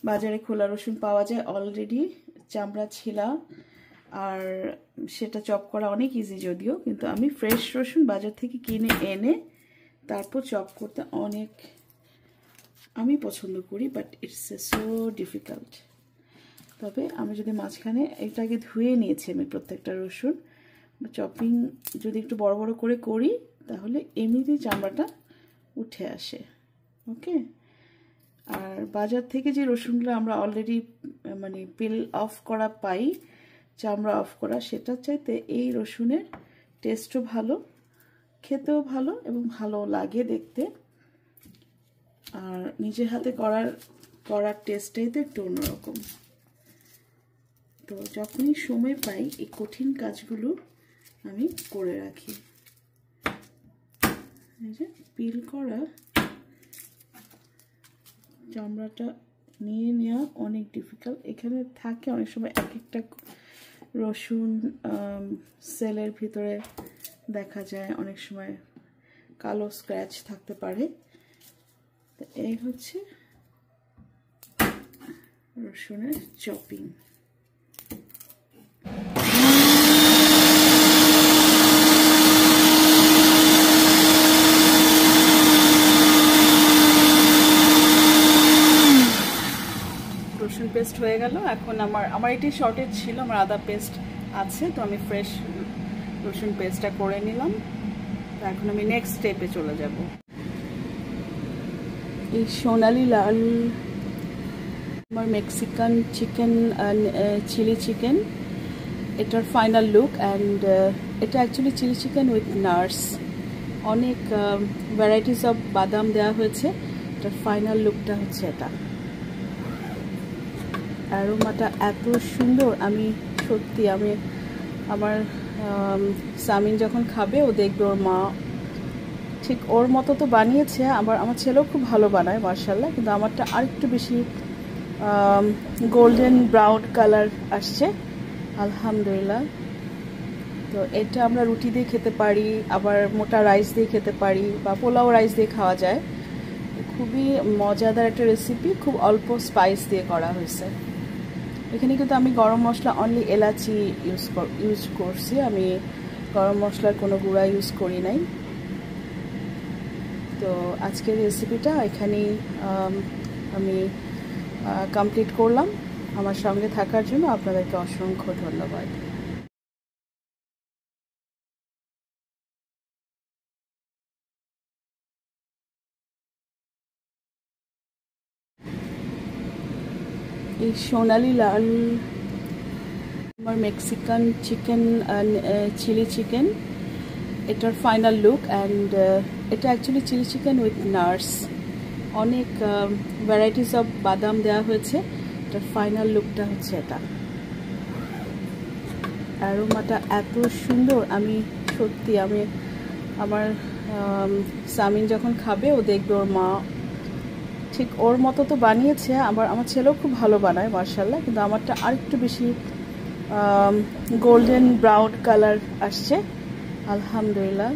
বাজারে খোলা রসুন পাওয়া যায় অলরেডি, চামড়া ছিলা, আর সেটা চপ করা অনেক ইজি যদিও, কিন্তু আমি ফ্রেশ রসুন বাজার থেকে কিনে এনে তারপর চপ করতে অনেক আমি পছন্দ করি, বাট ইটস সো ডিফিকাল্ট। তবে আমি যদি মাঝখানে এটাকে ধুয়ে নিয়েছি আমি প্রত্যেকটা রসুন, চপিং যদি একটু বড় বড় করে করি তাহলে এমনিতেই চামড়াটা উঠে আসে। ওকে, আর বাজার থেকে যে রসুনগুলো আমরা অলরেডি মানে পিল অফ করা পাই, চামড়া অফ করা, সেটার চাইতে এই রসুনের টেস্টও ভালো, খেতেও ভালো এবং ভালো লাগে দেখতে, আর নিজের হাতে করার টেস্টটাই তো একটু অন্যরকম। তো যখনই সময় পাই এই কঠিন কাজগুলো আমি করে রাখি। এই যে পিল করা চামড়াটা নিয়ে নেওয়া অনেক ডিফিকাল্ট। এখানে থাকে অনেক সময় এক একটা রসুন সেলের ভিতরে দেখা যায়, অনেক সময় কালো স্ক্র্যাচ থাকতে পারে। তো এই হচ্ছে রসুনের চপিং। রসুন পেস্ট হয়ে গেল। এখন আমার এটি শর্টেজ ছিল, আমার আদা পেস্ট আছে, তো আমি ফ্রেশ রসুন পেস্টটা করে নিলাম। তো এখন আমি নেক্সট স্টেপে চলে যাব। এই সোনালি লাল আমার মেক্সিকান চিকেন, চিলি চিকেন, এটার ফাইনাল লুক। অ্যান্ড এটা actually chilli chicken with nuts, অনেক ভ্যারাইটিস অফ বাদাম দেওয়া হয়েছে। এটার ফাইনাল লুকটা হচ্ছে এটা। অ্যারোমাটা এত সুন্দর, আমি সত্যি আমার সামিন যখন খাবে ও দেখবে ওর মা ঠিক ওর মতো তো বানিয়েছে। আমার ছেলেও খুব ভালো বানায় মাশাআল্লাহ, কিন্তু আমারটা আরেকটু বেশি গোল্ডেন ব্রাউন কালার আসছে আলহামদুলিল্লাহ। তো এটা আমরা রুটি দিয়ে খেতে পারি, আবার মোটা রাইস দিয়ে খেতে পারি, বা পোলাও রাইস দিয়ে খাওয়া যায়। খুবই মজাদার একটা রেসিপি, খুব অল্প স্পাইস দিয়ে করা হয়েছে। এখানে কিন্তু আমি গরম মশলা অনলি এলাচি ইউজ করছি, আমি গরম মশলার কোনো গুঁড়া ইউজ করি নাই। তো আজকের রেসিপিটা এখানেই আমি কমপ্লিট করলাম। আমার সঙ্গে থাকার জন্য আপনাদেরকে অসংখ্য ধন্যবাদ। এই সোনালি লাল আমার মেক্সিকান চিকেন, চিলি চিকেন, এটার ফাইনাল লুক। অ্যান্ড এটা actually chilli chicken with nuts, অনেক ভ্যারাইটিস অফ বাদাম দেওয়া হয়েছে। এটার ফাইনাল লুকটা হচ্ছে এটা। অ্যারোমাটা এত সুন্দর, আমি সত্যি আমার সামিন যখন খাবে ও দেখবে ওর মা ঠিক ওর মতো তো বানিয়েছে। আমার ছেলেও খুব ভালো বানায় মাশাআল্লাহ, কিন্তু আমারটা আরেকটু বেশি গোল্ডেন ব্রাউন কালার আসছে আলহামদুলিল্লাহ।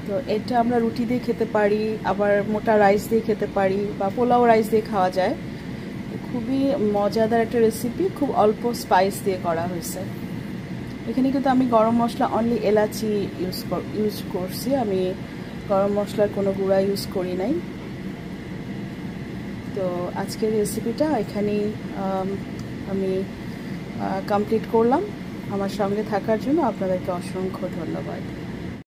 তো এটা আমরা রুটি দিয়ে খেতে পারি, আবার মোটা রাইস দিয়ে খেতে পারি, বা পোলাও রাইস দিয়ে খাওয়া যায়। খুবই মজাদার একটা রেসিপি, খুব অল্প স্পাইস দিয়ে করা হয়েছে। এখানে কিন্তু আমি গরম মশলা অনলি এলাচি ইউজ করছি, আমি গরম মশলার কোনো গুঁড়া ইউজ করি নাই। তো আজকের রেসিপিটা এখানেই আমি কমপ্লিট করলাম। আমার সঙ্গে থাকার জন্য আপনাদেরকে অসংখ্য ধন্যবাদ।